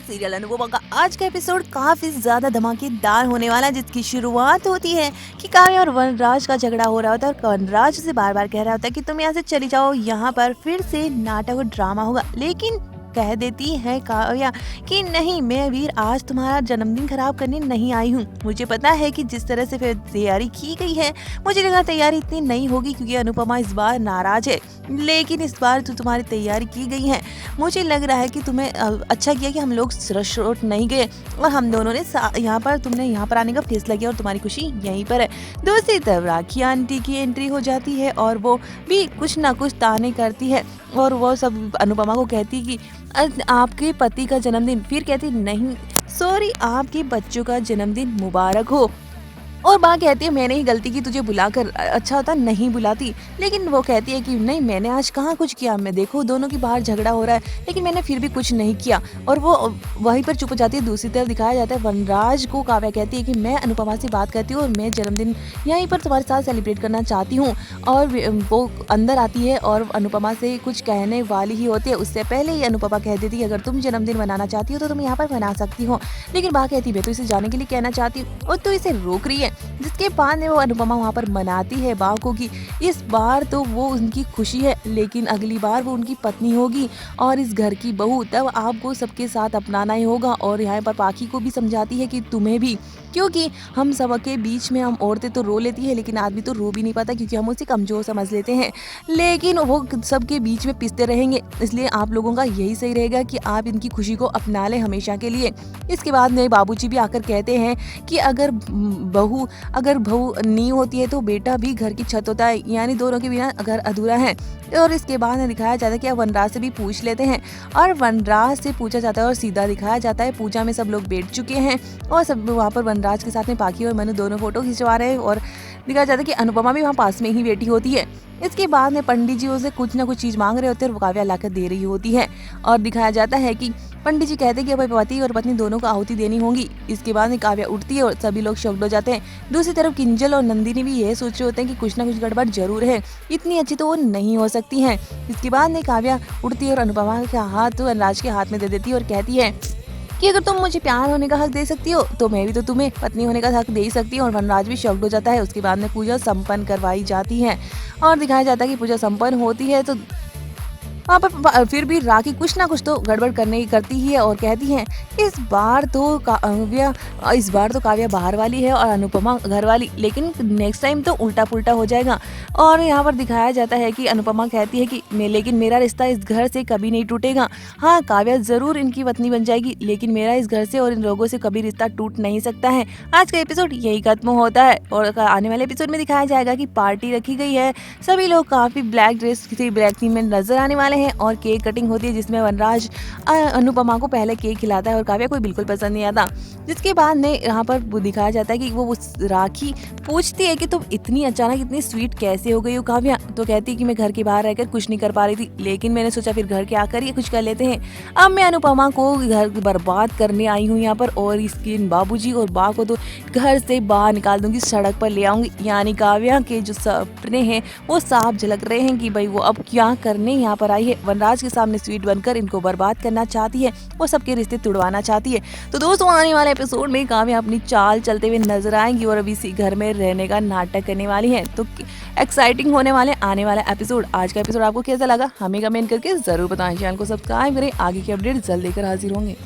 Serial Anupama का आज का एपिसोड काफी ज्यादा धमाकेदार होने वाला है, जिसकी शुरुआत होती है कि काव्या और वनराज का झगड़ा हो रहा होता है और वनराज से बार बार कह रहा होता है कि तुम यहाँ से चली जाओ, यहाँ पर फिर से नाटक और ड्रामा होगा। लेकिन कह देती है काव्या कि नहीं, मैं वीर आज तुम्हारा जन्मदिन खराब करने नहीं आई हूँ। मुझे पता है कि जिस तरह से फिर तैयारी की गई है, मुझे लगा तैयारी इतनी नहीं होगी क्योंकि अनुपमा इस बार नाराज है, लेकिन इस बार तो तुम्हारी तैयारी की गई है। मुझे लग रहा है कि तुम्हें अच्छा किया कि हम लोग रशोट नहीं गए और हम दोनों ने तुमने यहाँ पर आने का फैसला किया और तुम्हारी खुशी यहीं पर है। दूसरी तरफ राखी आंटी की एंट्री हो जाती है और वो भी कुछ ना कुछ ताने करती है और वो सब अनुपमा को कहती कि आपके पति का जन्मदिन, फिर कहती नहीं सॉरी, आपके बच्चों का जन्मदिन मुबारक हो। और माँ कहती है मैंने ही गलती की, तुझे बुलाकर अच्छा होता नहीं बुलाती। लेकिन वो कहती है कि नहीं, मैंने आज कहाँ कुछ किया, मैं देखो दोनों के बाहर झगड़ा हो रहा है लेकिन मैंने फिर भी कुछ नहीं किया। और वो वहीं पर चुप हो जाती है। दूसरी तरफ दिखाया जाता है वनराज को काव्या कहती है कि मैं अनुपमा से बात करती हूँ और मैं जन्मदिन यहीं पर तुम्हारे साथ सेलिब्रेट करना चाहती हूँ। और वो अंदर आती है और अनुपमा से कुछ कहने वाली ही होती है। उससे पहले ही अनुपमा कह देती है अगर तुम जन्मदिन मनाना चाहती हो तो तुम यहाँ पर मना सकती हो। लेकिन माँ कहती है मैं तो इसे जाने के लिए कहना चाहती हूँ और तो इसे रोक रही है। जिसके बाद में वो अनुपमा वहाँ पर मनाती है बाव को कि इस बार तो वो उनकी खुशी है, लेकिन अगली बार वो उनकी पत्नी होगी और इस घर की बहू, तब आपको सबके साथ अपनाना ही होगा। और यहाँ पर पाखी को भी समझाती है कि तुम्हें भी, क्योंकि हम सबके बीच में हम औरतें तो रो लेती है लेकिन आदमी तो रो भी नहीं पाता क्योंकि हम उसे कमजोर समझ लेते हैं, लेकिन वो सबके बीच में पिसते रहेंगे। इसलिए आप लोगों का यही सही रहेगा कि आप इनकी खुशी को अपना लें हमेशा के लिए। इसके बाद में बाबूजी भी आकर कहते हैं कि अगर बहू नींव होती है तो बेटा भी घर की छत होता है, यानी दोनों के बिना घर अधूरा है। और इसके बाद दिखाया जाता है कि अब वनराज से भी पूछ लेते हैं और वनराज से पूछा जाता है और सीधा दिखाया जाता है पूजा में सब लोग बैठ चुके हैं और सब वहाँ पर वनराज के साथ में पाखी और मनु दोनों फोटो खिंचवा रहे हैं और दिखाया जाता है कि अनुपमा भी वहाँ पास में ही बैठी होती है। इसके बाद में पंडित जी उसे कुछ ना कुछ चीज मांग रहे होते हैं और काव्या लाकर दे रही होती है और दिखाया जाता है कि पंडित जी कहते हैं कि अब पति और पत्नी दोनों को आहुति देनी होगी। इसके बाद में काव्या उठती है और सभी लोग शॉक्ड हो जाते हैं। दूसरी तरफ किंजल और नंदिनी भी यह सोच रहे होते हैं कि कुछ ना कुछ गड़बड़ जरूर है, इतनी अच्छी तो वो नहीं हो सकती हैं। इसके बाद में काव्या उठती है और अनुपमा का हाथ वनराज के हाथ में दे देती है और कहती है कि अगर तुम मुझे प्यार होने का हक दे सकती हो तो मैं भी तो तुम्हें पत्नी होने का हक दे ही सकती हूँ। और वनराज भी शॉक्ड हो जाता है। उसके बाद में पूजा संपन्न करवाई जाती है और दिखाया जाता है कि पूजा संपन्न होती है तो वहाँ पर फिर भी राखी कुछ ना कुछ तो गड़बड़ करने की करती ही है और कहती है इस बार तो काव्या बाहर वाली है और अनुपमा घर वाली, लेकिन नेक्स्ट टाइम तो उल्टा पुल्टा हो जाएगा। और यहाँ पर दिखाया जाता है कि अनुपमा कहती है कि लेकिन मेरा रिश्ता इस घर से कभी नहीं टूटेगा। हाँ, काव्या जरूर इनकी पत्नी बन जाएगी लेकिन मेरा इस घर से और इन लोगों से कभी रिश्ता टूट नहीं सकता है। आज का एपिसोड यही खत्म होता है और आने वाले एपिसोड में दिखाया जाएगा कि पार्टी रखी गई है, सभी लोग काफी ब्लैक ड्रेस किसी ब्लैक थीम में नजर आने वाले हैं और केक कटिंग होती है जिसमें वनराज अनुपमा को पहले केक खिलाता है और काव्या को बिल्कुल पसंद नहीं आता। जिसके बाद में यहाँ पर दिखाया जाता है कि वो राखी पूछती है कि तुम इतनी अचानक इतनी स्वीट कैसे हो गई हो काव्या। तो कहती है कि मैं घर के बाहर रहकर कुछ नहीं कर पा रही थी, लेकिन मैंने सोचा फिर घर के आकर ये कुछ कर लेते हैं। अब मैं अनुपमा को घर बर्बाद करने आई हूँ यहाँ पर और इसके बाबूजी और बा को तो घर से बाहर निकाल दूंगी, सड़क पर ले आऊंगी। यानी काव्या के जो सपने हैं वो साफ झलक रहे हैं कि भाई वो अब क्या करने यहाँ पर आई है। वनराज के सामने स्वीट बनकर इनको बर्बाद करना चाहती है, वो सबके रिश्ते तुड़वाना चाहती है। तो दोस्तों, आने वाले एपिसोड में काव्या अपनी चाल चलते हुए नजर आएंगी और अभी इसी घर में रहने का नाटक करने वाली है। तो एक्साइटिंग होने वाले आने वाला एपिसोड। आज का एपिसोड आपको कैसा लगा हमें कमेंट करके जरूर बताएं। चैनल को सब्सक्राइब करें, आगे की अपडेट जल्द लेकर हाजिर होंगे।